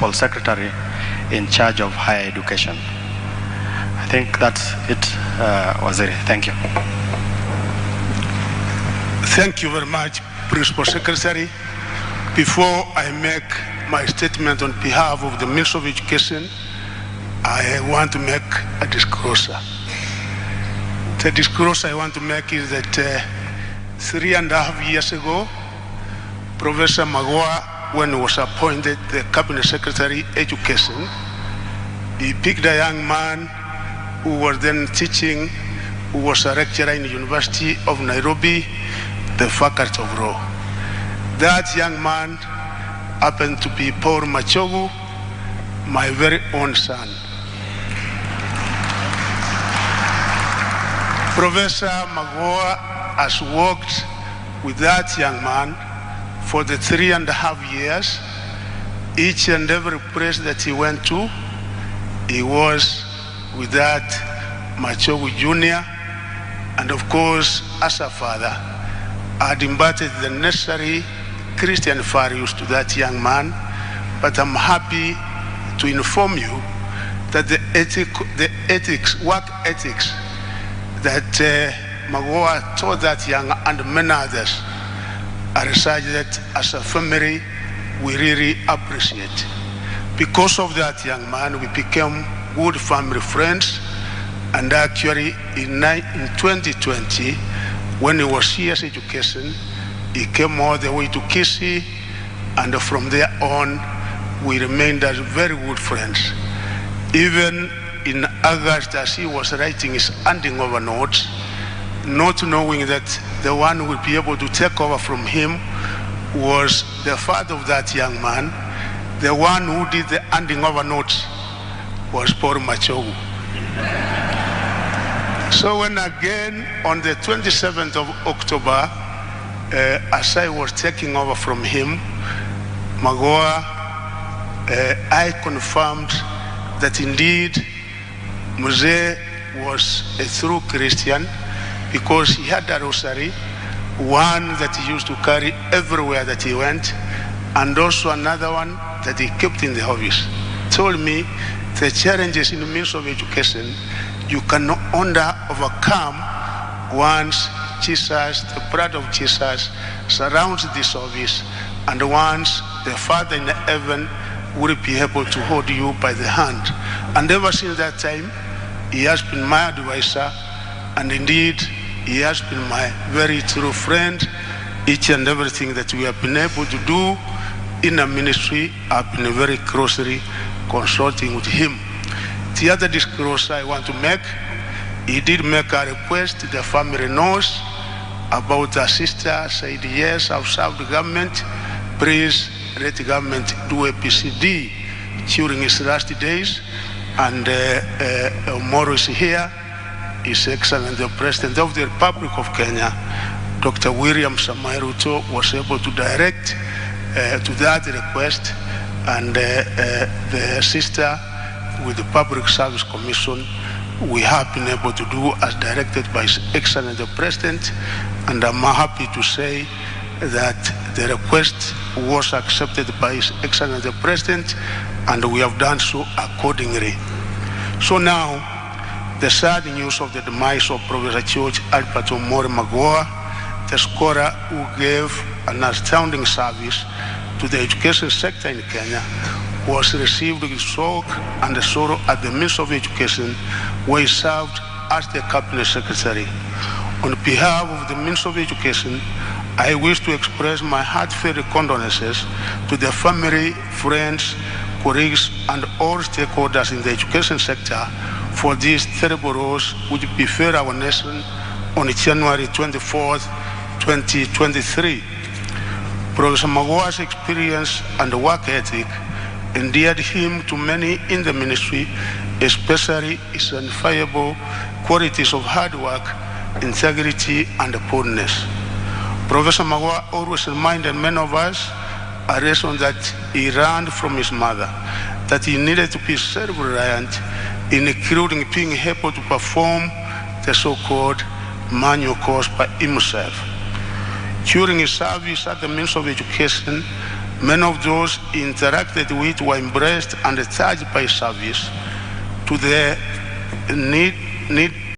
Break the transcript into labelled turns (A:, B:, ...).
A: Principal Secretary in charge of higher education. I think that's it, Waziri. Thank you.
B: Thank you very much, Principal Secretary. Before I make my statement on behalf of the Ministry of Education, I want to make a disclosure. The disclosure I want to make is that 3.5 years ago, Professor Magoha, when he was appointed the Cabinet Secretary Education, he picked a young man who was then teaching, who was a lecturer in the University of Nairobi, the Faculty of Law. That young man happened to be Paul Machogu, my very own son. Professor Magoha has worked with that young man for the 3.5 years. Each and every place that he went to, he was with that Machogu Jr. And of course, as a father, I had imparted the necessary Christian values to that young man. But I'm happy to inform you that the work ethics that Magoha taught that young and many others are such that as a family we really appreciate. Because of that young man, we became good family friends, and actually in 2020, when he was CS Education, he came all the way to Kisii, and from there on, we remained as very good friends. Even in August, as he was writing his handing over notes, not knowing that the one who would be able to take over from him was the father of that young man, the one who did the handing over notes was Paul Machogu. So when again, on the 27th of October, as I was taking over from him, Magoha, I confirmed that indeed Mzee was a true Christian, because he had a rosary, one that he used to carry everywhere that he went, and also another one that he kept in the office. Told me the challenges in the Ministry of Education you cannot overcome once Jesus, the blood of Jesus, surrounds this office, and once the Father in heaven will be able to hold you by the hand. And ever since that time, he has been my advisor, and indeed, he has been my very true friend. Each and everything that we have been able to do in the ministry, I've been very closely consulting with him. The other disclosure I want to make, he did make a request, the family knows about the sister, said yes, I've served the government, please let the government do a PCD during his last days, and Moro is here. His Excellency the President of the Republic of Kenya, Dr. William Samoei Ruto, was able to direct to that request, and the sister with the Public Service Commission, we have been able to do as directed by His Excellency the President, and I'm happy to say that the request was accepted by His Excellency the President, and we have done so accordingly. So now, the sad news of the demise of Professor George Albert Omore Magoha, the scholar who gave an astounding service to the education sector in Kenya, was received with shock and sorrow at the Ministry of Education, where he served as the Cabinet Secretary. On behalf of the Ministry of Education, I wish to express my heartfelt condolences to the family, friends, colleagues, and all stakeholders in the education sector for this terrible loss which befell our nation on January 24th, 2023. Professor Magoha's experience and work ethic endeared him to many in the ministry, especially his unfiable qualities of hard work, integrity, and boldness. Professor Magoha always reminded many of us a lesson that he learned from his mother, that he needed to be self-reliant, including being able to perform the so-called manual course by himself. During his service at the Ministry of Education, Many of those he interacted with were embraced and charged by service to the need